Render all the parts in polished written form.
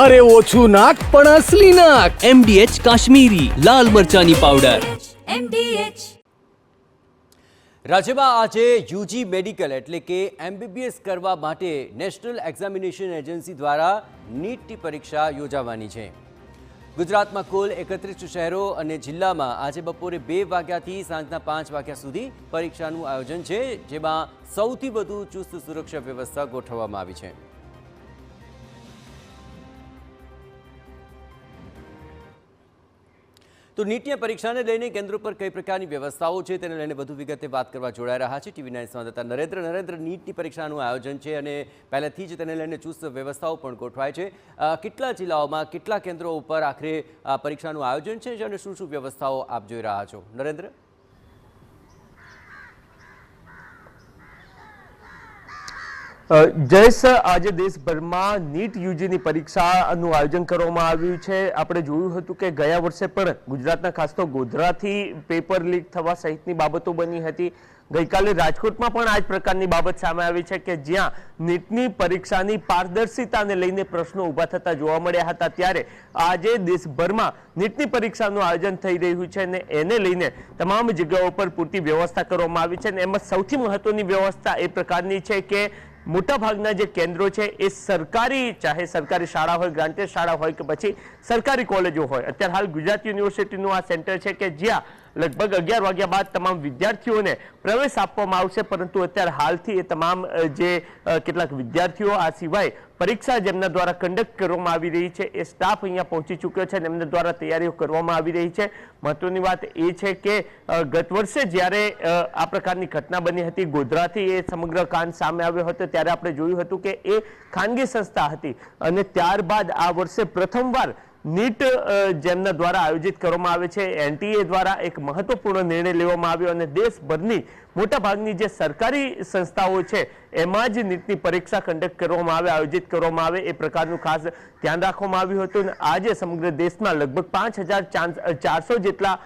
અરે ઓછું નાક પણ અસલી નાક. MDH કાશ્મીરી લાલ મરચાની પાવડર. MDH. રાજ્યમાં આજે યુજી મેડિકલ એટલે કે MBBS કરવા માટે નેશનલ એક્ઝામિનેશન એજન્સી દ્વારા નીટની પરીક્ષા યોજાવાની છે. ગુજરાતમાં કુલ 31 શહેરો અને જિલ્લામાં આજે બપોરે 2 વાગ્યાથી સાંજના 5 વાગ્યા સુધી પરીક્ષાનું આયોજન છે, જેમાં સૌથી વધુ ચુસ્ત સુરક્ષા વ્યવસ્થા ગોઠવવામાં આવી છે. તો નીટની પરીક્ષાને લઈને કેન્દ્રો પર કઈ પ્રકારની વ્યવસ્થાઓ છે તેને લઈને વધુ વિગતે વાત કરવા જોડાઈ રહ્યા છે ટીવી 9 સંવાદદાતા નરેન્દ્ર. નીટની પરીક્ષાનું આયોજન છે અને પહેલેથી જ તેને લઈને ચુસ્ત વ્યવસ્થાઓ પણ ગોઠવાય છે. કેટલા જિલ્લાઓમાં કેટલા કેન્દ્રો ઉપર આખરે પરીક્ષાનું આયોજન છે અને શું શું વ્યવસ્થાઓ આપ જોઈ રહ્યા છો નરેન્દ્ર? જયેશ, આજે દેશભરમાં નીટ યુજીની પરીક્ષાનું આયોજન કરવામાં આવ્યું છે. આપણે જોયું હતું કે ગયા વર્ષે પણ ગુજરાતના ખાસ તો ગોધરાથી પેપર લીક થવા સહિતની બાબતો બની હતી. ગઈકાલે રાજકોટમાં પણ આ જ પ્રકારની બાબત સામે આવી છે કે જ્યાં નીટની પરીક્ષાની પારદર્શિતાને લઈને પ્રશ્નો ઊભા થતા જોવા મળ્યા હતા. ત્યારે આજે દેશભરમાં નીટની પરીક્ષાનું આયોજન થઈ રહ્યું છે અને એને લઈને તમામ જગ્યાઓ પર પૂરતી વ્યવસ્થા કરવામાં આવી છે. અને એમાં સૌથી મહત્વની વ્યવસ્થા એ પ્રકારની છે કે મોટાભાગના જે કેન્દ્રો છે એ સરકારી, ચાહે સરકારી શાળા હોય, ગ્રાન્ટેડ શાળા હોય કે પછી સરકારી કોલેજો હોય. અત્યારે હાલ ગુજરાત યુનિવર્સિટીનું આ સેન્ટર છે કે જ્યાં લગભગ 11 વાગ્યા બાદ તમામ વિદ્યાર્થીઓને પ્રવેશ આપવામાં આવશે, પરંતુ અત્યારે હાલથી એ તમામ જે કેટલાક વિદ્યાર્થીઓ આ સિવાય પરીક્ષા જેમના દ્વારા કન્ડક્ટ કરવામાં આવી રહી છે એ સ્ટાફ અહીંયા પહોંચી ચૂક્યો છે અને એમના દ્વારા તૈયારીઓ કરવામાં આવી રહી છે. મહત્વની વાત એ છે કે ગત વર્ષે જ્યારે આ પ્રકારની ઘટના બની હતી ગોધરાથી, એ સમગ્ર કાંડ સામે આવ્યો હતો ત્યારે આપણે જોયું હતું કે એ ખાનગી સંસ્થા હતી અને ત્યારબાદ આ વર્ષે પ્રથમવાર નીટ જેમના દ્વારા આયોજિત કરવામાં આવે છે NTA દ્વારા એક મહત્વપૂર્ણ નિર્ણય લેવામાં આવ્યો અને દેશભરની મોટાભાગની જે સરકારી સંસ્થાઓ છે એમાં જ નીટની પરીક્ષા કન્ડક્ટ કરવામાં આવે, આયોજિત કરવામાં આવે એ પ્રકારનું ખાસ ધ્યાન રાખવામાં આવ્યું હતું. અને આજે સમગ્ર દેશમાં લગભગ 5400 જેટલા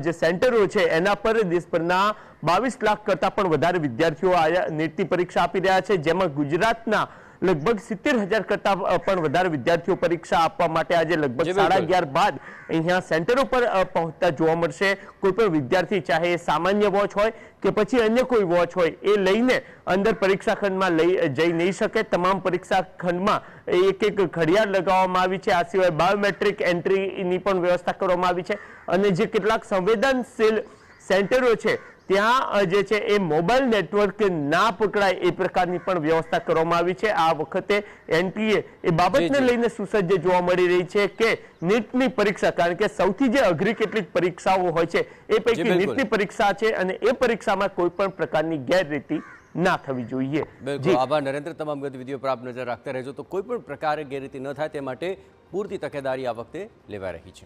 જે સેન્ટરો છે એના પર દેશભરના 22 લાખ કરતાં પણ વધારે વિદ્યાર્થીઓ આ નીટની પરીક્ષા આપી રહ્યા છે, જેમાં ગુજરાતના લગભગ 70,000 કરતા પણ વધારે વિદ્યાર્થીઓ પરીક્ષા આપવા માટે આજે લગભગ 11:30 બાદ અહીંયા સેન્ટરો પર પહોંચતા જોવા મળશે. કોઈ પણ વિદ્યાર્થી, ચાહે સામાન્ય વોચ હોય કે પછી અન્ય કોઈ વોચ હોય, એ લઈને અંદર પરીક્ષા ખંડમાં જઈ નહીં શકે. તમામ પરીક્ષા ખંડમાં એક ઘડિયાળ લગાવવામાં આવી છે. આ સિવાય બાયોમેટ્રિક એન્ટ્રીની પણ વ્યવસ્થા કરવામાં આવી છે અને જે કેટલાક સંવેદનશીલ સેન્ટરો છે ત્યાં જે છે એ મોબાઈલ નેટવર્ક ના પકડાય એ પ્રકારની પણ વ્યવસ્થા કરવામાં આવી છે. આ વખતે NTA એ બાબતને લઈને સુસજ્જ જોવા મળી રહી છે કે નીટની પરીક્ષા, કારણ કે સૌથી જે અઘરી કેટલીક પરીક્ષાઓ હોય છે એ પૈકી નીટની પરીક્ષા છે અને એ પરીક્ષામાં કોઈ પણ પ્રકારની ગેરરીતિ ના થવી જોઈએ. બિલકુલ, આભાર નરેન્દ્ર. તમામ ગતિવિધિઓ પર આપ નજર રાખતા રહેજો તો કોઈ પણ પ્રકારે ગેરરીતિ ન થાય તે માટે પૂરતી તકેદારી આ વખતે લેવાઈ રહી છે.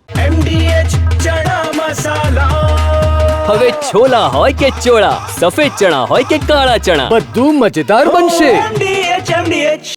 MDH ચણા મસાલા. હવે છોલા હોય કે ચોળા, સફેદ ચણા હોય કે કાળા ચણા, બધું મજેદાર બનશે. MDH.